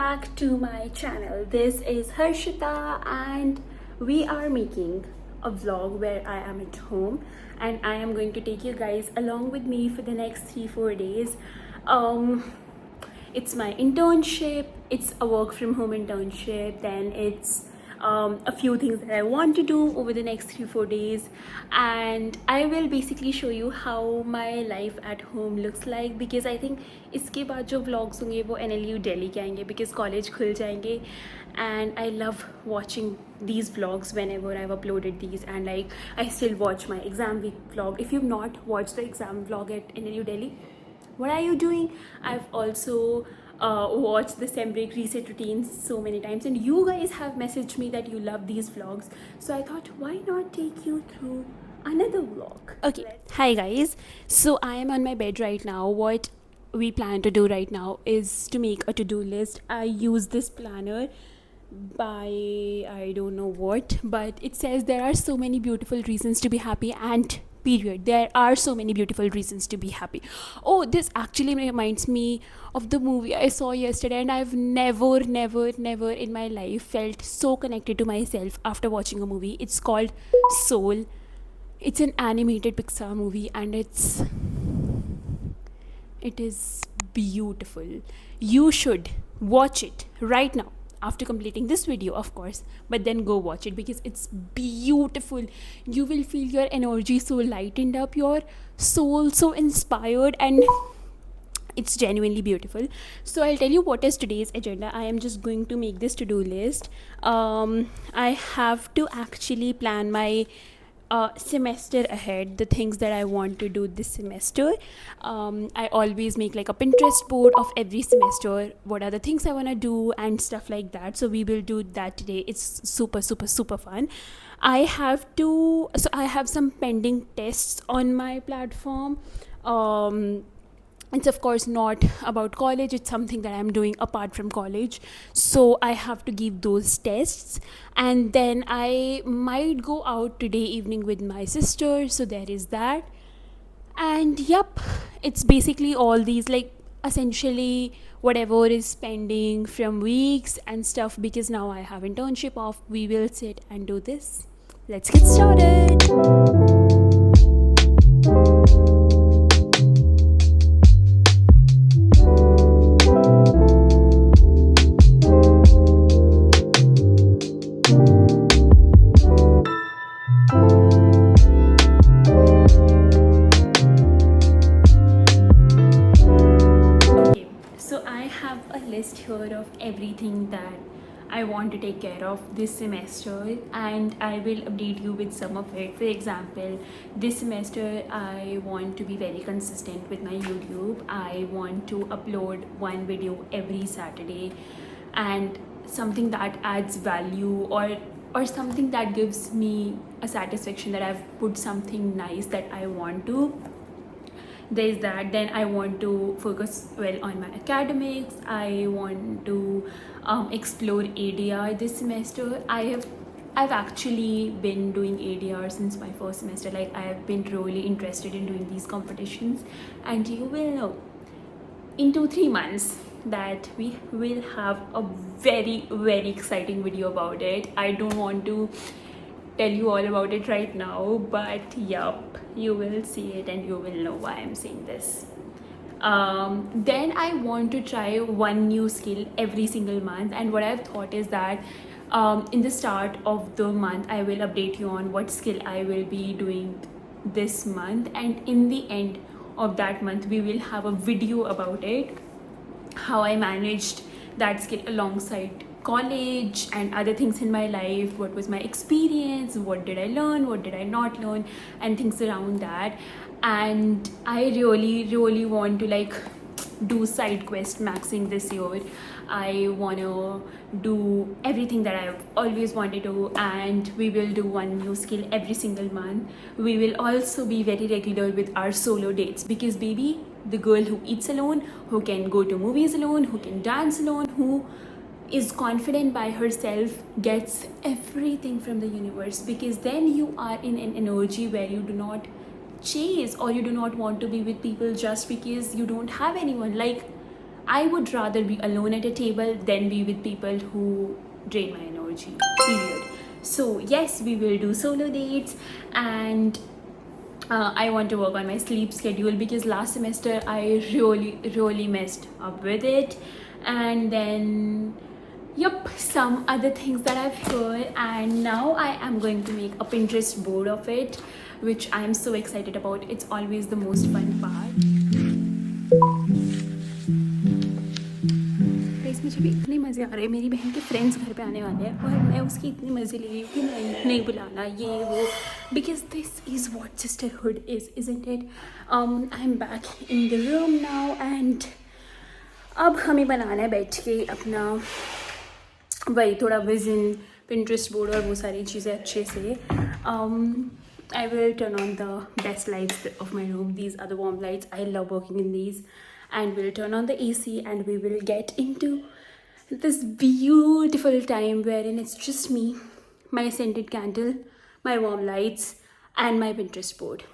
back to my channel. This is Harshita and we are making a vlog where I am at home and I am going to take you guys along with me for the next 3-4 days. It's my internship, it's a work from home internship, then it's a few things that I want to do over the next 3-4 days, and I will basically show you how my life at home looks like, because I think इसके बाद जो vlogs होंगे वो NLU Delhi के आएंगे because college खुल जाएंगे, and I love watching these vlogs whenever I've uploaded these, and like I still watch my exam week vlog. If you've not watched the exam vlog at NLU Delhi, what are you doing? I've also watched the sem break reset routines so many times, and you guys have messaged me that you love these vlogs, so I thought why not take you through another vlog. Okay, hi guys, so I am on my bed right now. What we plan to do right now is to make a to-do list. I use this planner by I don't know what, but it says there are so many beautiful reasons to be happy, and period, there are so many beautiful reasons to be happy. Oh, this actually reminds me of the movie I saw yesterday, and I've never in my life felt so connected to myself after watching a movie. It's called Soul. It's an animated Pixar movie, and it is beautiful. You should watch it right now after completing this video, of course, but then go watch it because it's beautiful. You will feel your energy so lightened up, your soul so inspired, and it's genuinely beautiful. So I'll tell you what is today's agenda. I am just going to make this to-do list. I have to actually plan my semester ahead, the things that I want to do this semester. I always make like a Pinterest board of every semester, what are the things I want to do and stuff like that. So we will do that today. It's super fun. I have some pending tests on my platform. It's of course not about college, it's something that I'm doing apart from college, so I have to give those tests, and then I might go out today evening with my sister, so there is that. And yep, it's basically all these, like essentially whatever is pending from weeks and stuff, because now I have internship off. We will sit and do this. Let's get started. Here of everything that I want to take care of this semester, and I will update you with some of it. For example, this semester I want to be very consistent with my YouTube. I want to upload one video every Saturday, and something that adds value, or something that gives me a satisfaction that I've put something nice that I want to. There's that. Then I want to focus well on my academics. I want to explore ADR this semester. I've actually been doing ADR since my first semester. Like, I have been really interested in doing these competitions, and you will know in 2-3 months that we will have a very exciting video about it. I don't want to tell you all about it right now, but yup, you will see it and you will know why I'm saying this. Then I want to try one new skill every single month, and what I've thought is that in the start of the month I will update you on what skill I will be doing this month, and in the end of that month we will have a video about it, how I managed that skill alongside college and other things in my life. What was my experience, what did I learn, what did I not learn, and things around that. And I really want to like do side quest maxing this year. I want to do everything that I've always wanted to, and we will do one new skill every single month. We will also be very regular with our solo dates, because baby, the girl who eats alone, who can go to movies alone, who can dance alone, who is confident by herself, gets everything from the universe, because then you are in an energy where you do not chase, or you do not want to be with people just because you don't have anyone. Like, I would rather be alone at a table than be with people who drain my energy. Period. So yes, we will do solo dates, and I want to work on my sleep schedule because last semester I really messed up with it. And then yep, some other things that I've heard, and now I am going to make a Pinterest board of it, which I am so excited about. It's always the most fun part. Guys मुझे भी इतने मज़े आ रहे हैं, मेरी बहन के friends घर पे आने वाले हैं और मैं उसकी इतनी मज़े ले रही हूँ कि नहीं बुलाना ये वो, because this is what sisterhood is, isn't it? I am back in the room now, and अब हमें बनाना है बैठ के अपना वही थोड़ा विजन, पिंटरेस्ट बोर्ड और वो सारी चीज़ें अच्छे से. I will turn on the best lights of my room. These are the warm lights. I love working in these. And we'll turn on the AC and we will get into this beautiful time wherein it's just me, my scented candle, my warm lights, and my Pinterest board.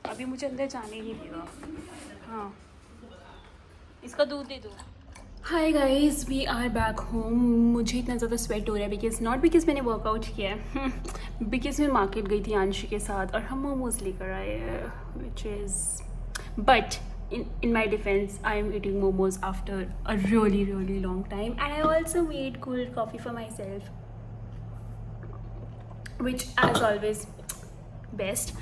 अभी मुझे अंदर जाने ही देगा. हाँ, इसका दूध दे दो. Hi guys, we are back home. मुझे इतना ज़्यादा स्वेट हो रहा है बिकॉज नॉट बिकॉज मैंने वर्कआउट किया है, बिकॉज मैं मार्केट गई थी आंशी के साथ और हम मोमोज लेकर आए हैं, which is but in my defense, I am eating momos after a really long time, and I also made cold coffee for myself, which as always best.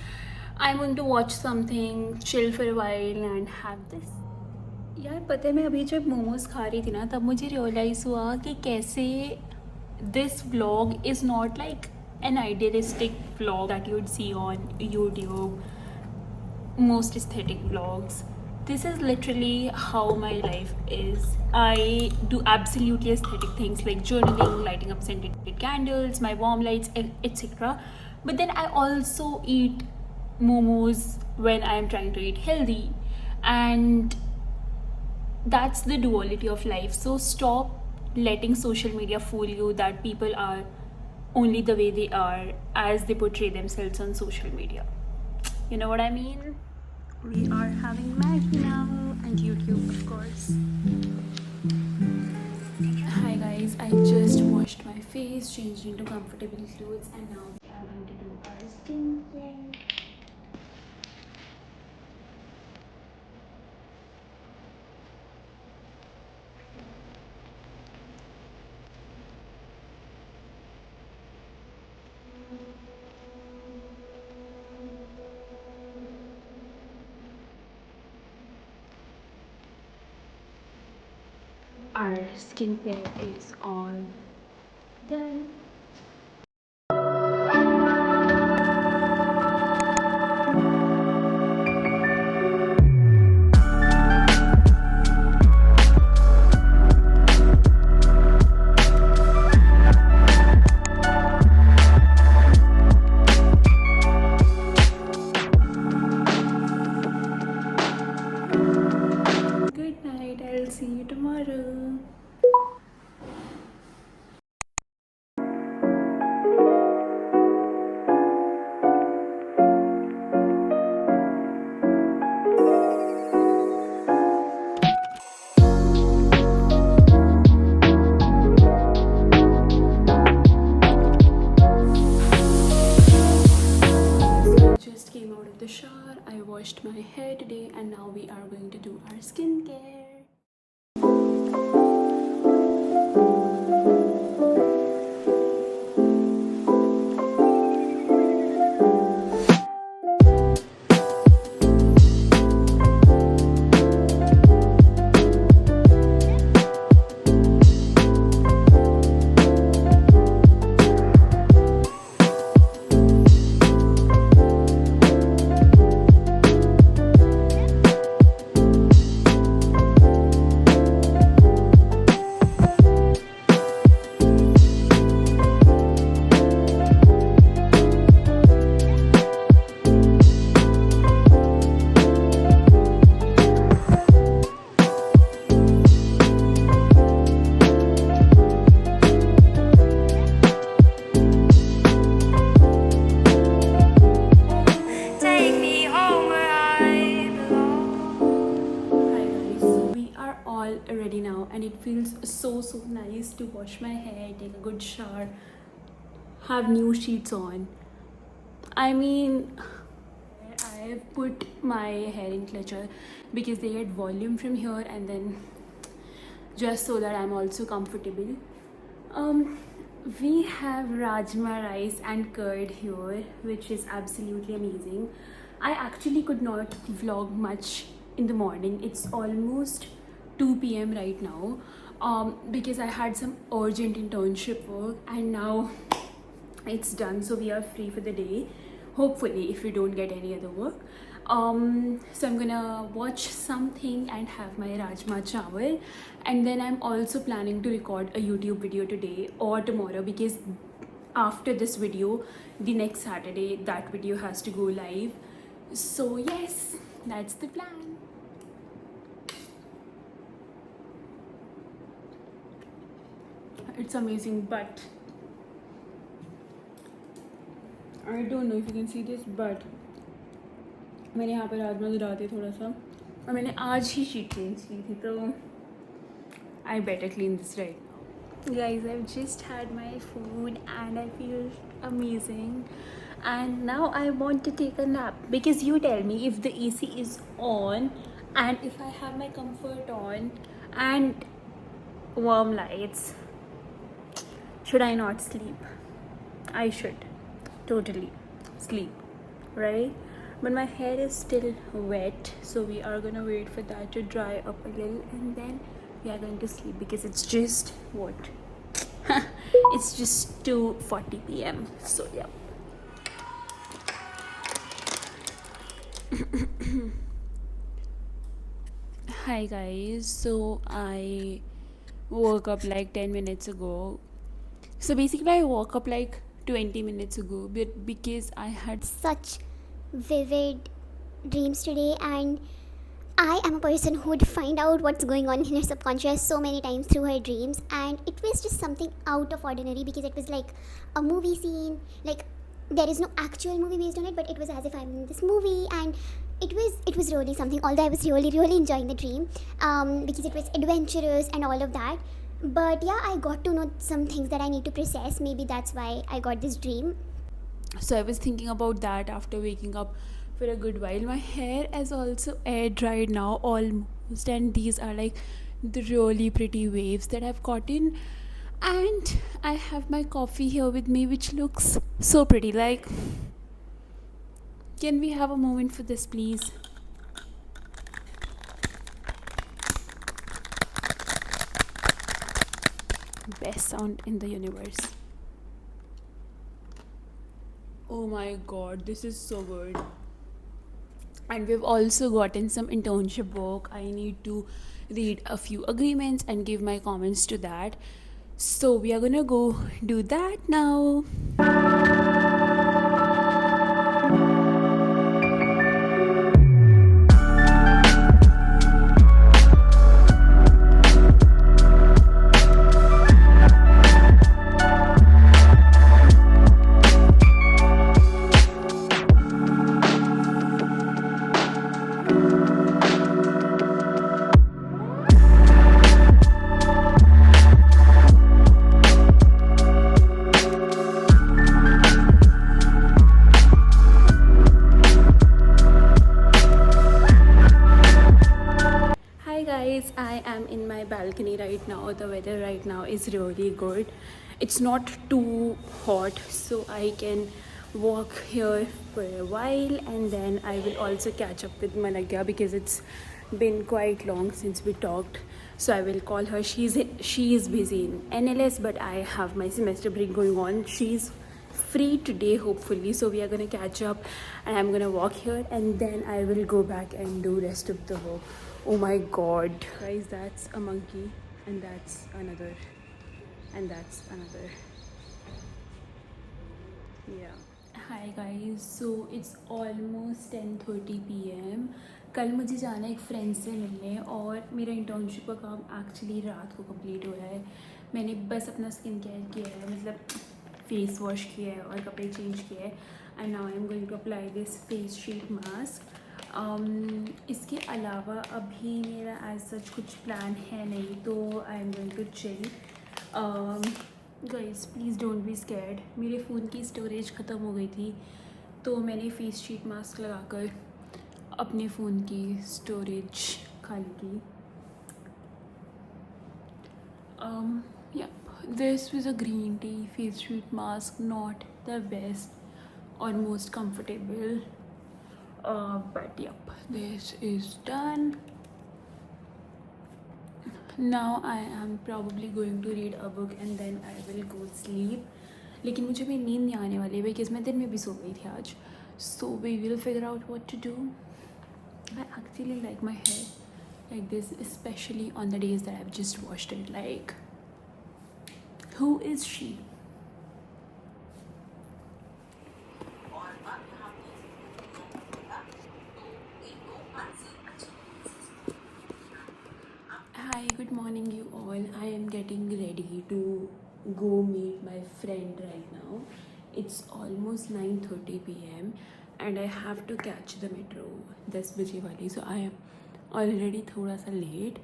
I'm going to watch something, chill for a while and have this. यार पता है, मैं अभी जब मोमोज खा रही थी ना तब मुझे रियलाइज़ हुआ कि कैसे this vlog is not like an idealistic vlog that you'd see on YouTube, most aesthetic vlogs. This is literally how my life is. I do absolutely aesthetic things like journaling, lighting up scented candles, my warm lights, etc. But then I also eat momos when I'm trying to eat healthy, and that's the duality of life. So stop letting social media fool you that people are only the way they are as they portray themselves on social media. You know what I mean? We are having Maggie now and YouTube, of course. Hi guys, I just washed my face, changed into comfortable clothes, and now we are going to do our skincare. Our skincare is all done. Good night, I'll see you tomorrow. Just came out of the shower. I washed my hair today, and now we are going to do our skincare. all ready now, and it feels so nice to wash my hair, take a good shower, have new sheets on. I mean, I put my hair in clutcher because they get volume from here, and then just so that I'm also comfortable. We have rajma rice and curd here, which is absolutely amazing. I actually could not vlog much in the morning. It's almost 2 p.m. right now, because I had some urgent internship work, and now it's done, so we are free for the day, hopefully, if we don't get any other work. So I'm gonna watch something and have my rajma chawal, and then I'm also planning to record a YouTube video today or tomorrow, because after this video, the next Saturday, that video has to go live. So yes, that's the plan. It's amazing, but I don't know if you can see this, but मैंने यहाँ पे राजमा गिरा दिया थोड़ा सा, और मैंने आज ही शीट चेंज की थी, तो I better clean this right now. Guys, I've just had my food and I feel amazing, and now I want to take a nap, because you tell me, if the AC is on and if I have my comfort on and warm lights, should I not sleep? I should totally sleep, right? But my hair is still wet, so we are gonna wait for that to dry up a little, and then we are going to sleep, because it's just what it's just 2:40 p.m. so yeah. Hi guys, so I woke up like 10 minutes ago. So basically I woke up like 20 minutes ago, but because I had such vivid dreams today, and I am a person who would find out what's going on in her subconscious so many times through her dreams, and it was just something out of ordinary, because it was like a movie scene. Like, there is no actual movie based on it, but it was as if I'm in this movie, and it was really something. Although I was really enjoying the dream, because it was adventurous and all of that. But yeah, I got to know some things that I need to process. Maybe that's why I got this dream. So I was thinking about that after waking up for a good while. My hair is also air dried now almost, and these are like the really pretty waves that I've gotten. And I have my coffee here with me, which looks so pretty. Like, can we have a moment for this, please? Best sound in the universe. Oh my god, this is so good. And we've also gotten some internship work. I need to read a few agreements and give my comments to that. So we are gonna go do that now. I am in my balcony right now. The weather right now is really good. It's not too hot, so I can walk here for a while, and then I will also catch up with Malagya, because it's been quite long since we talked. So I will call her. She is busy in NLS, but I have my semester break going on. She's free today, hopefully, so we are gonna catch up, and I'm gonna walk here, and then I will go back and do rest of the work. Oh my god, guys, that's a monkey, and that's another, and that's another. Yeah. Hi guys, so it's almost 10:30 p.m. कल मुझे जाना है एक friend से मिलने, और मेरा internship का काम एक्चुअली रात को कंप्लीट हो रहा है. मैंने बस अपना स्किन केयर किया है, मतलब फेस वॉश किया है और कपड़े चेंज किए हैं, and now I am going to apply this face sheet mask. इसके अलावा अभी मेरा एज सच कुछ प्लान है नहीं, तो I am going to chill. Guys please don't be scared. मेरे फ़ोन की स्टोरेज ख़त्म हो गई थी, तो मैंने फेस शीट मास्क लगाकर अपने फ़ोन की स्टोरेज खाली की. Yep, this was a green tea face sheet mask, not the best or most comfortable. But yep, this is done. Now I am probably going to read a book and then I will go sleep. लेकिन मुझे भी नींद नहीं आने वाली है because मैं दिन में भी सो गई थी आज. So we will figure out what to do. I actually like my hair like this, especially on the days that I've just washed it. Like, who is she? Hi, good morning, you all. I am getting ready to go meet my friend right now. It's almost 9:30 p.m. and I have to catch the metro 10 बजे वाली. So I am already थोड़ा सा late.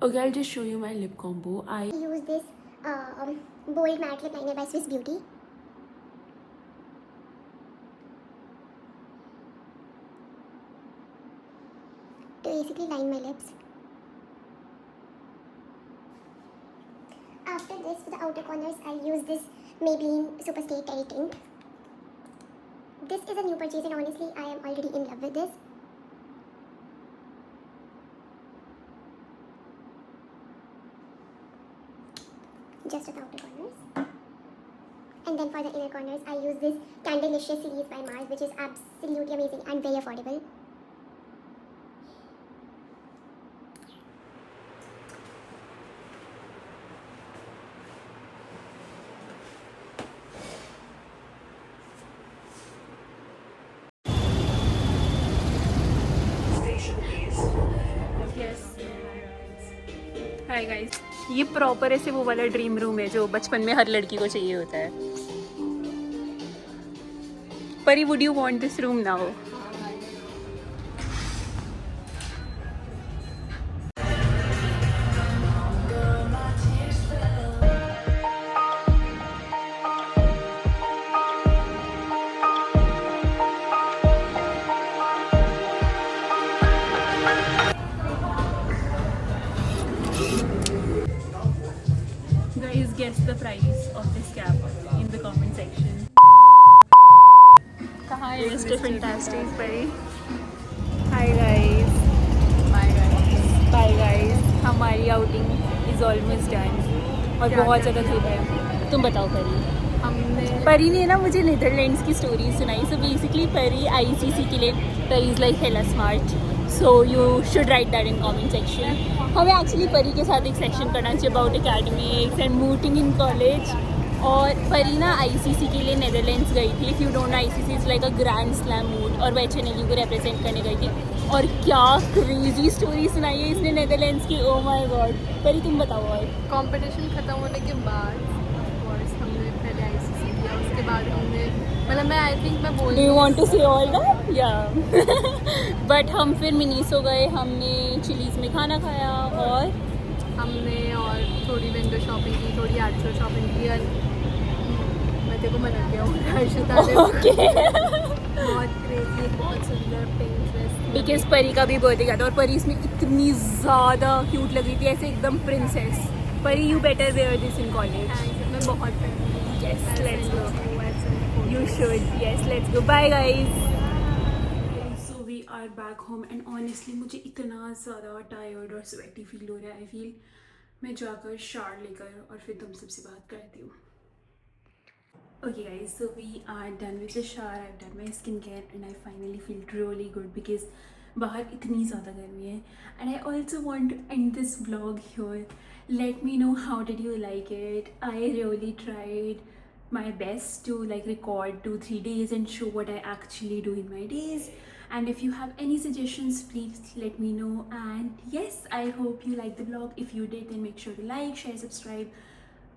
Okay, I'll just show you my lip combo. I use this bold matte lip liner by Swiss Beauty. To basically line my lips. After this, for the outer corners, I'll use this Maybelline Superstay Terry Tint. This is a new purchase and honestly, I am already in love with this. Just at the outer corners. And then for the inner corners, I use this Candlelicious series by Mars, which is absolutely amazing and very affordable. Hi guys, ये proper ऐसे वो वाला dream room है जो बचपन में हर लड़की को चाहिए होता है. परी, would you want this room now? Guys, guess the price of this cap in the comment section. कहाँ है Mr. Fantastic परी? Hi guys. Bye guys. Bye guys. हमारी outing is almost done और बहुत ज़्यादा धूप है. तुम बताओ परी. परी ने ना मुझे नीदरलैंड्स की स्टोरी सुनाई. सो बेसिकली परी ICC के लिए Pari is like hella smart. So you should write that in comment section. हमें एक्चुअली परी के साथ एक सेक्शन करना चाहिए about academics and mooting in college. और परी ना ICC के लिए नीदरलैंड्स गई थी. If you don't know, ICC is like a grand slam moot और वह HNLU को रिप्रेजेंट करने गई थी. और क्या क्रेजी स्टोरी सुनाई है इसने नीदरलैंड्स की. Oh my God. परी तुम बताओ. और कंपटीशन ख़त्म होने के बाद कोर्स हमने पहले ICC किया, उसके बाद हमने मतलब मैं आई थिंक मैं बोल. डू यू वांट टू से ऑल दैट? या बट हम फिर मिनीसो गए, हमने चिलीज़ में खाना खाया और थोड़ी विंडो शॉपिंग की, थोड़ी एक्चुअल शॉपिंग की. और मैं तेरे को मना गया हूँ हर्षिता ने. बहुत क्रेजी, बहुत सुंदर पिंक ड्रेस. बिकॉज परी का भी बर्थडे का था और परी इसमें इतनी ज़्यादा क्यूट लग रही थी, ऐसे एकदम प्रिंसेस. परी, you better wear this in college. मैं बहुत yes, let's go. You should. Yes, let's go. Bye guys. So we are back home and honestly मुझे इतना ज़्यादा tired और sweaty feel हो रहा है. I feel मैं जाकर शावर लेकर और फिर तुम सबसे बात करती हूँ. Okay guys, so we are done with the shower. I've done my skincare and I finally feel really good because बाहर इतनी ज़्यादा गर्मी है. And I also want to end this vlog here. Let me know how did you like it. I really tried my best to like record 2-3 days and show what I actually do in my days. And if you have any suggestions, please let me know. And yes, I hope you liked the vlog. If you did, then make sure to like, share, subscribe,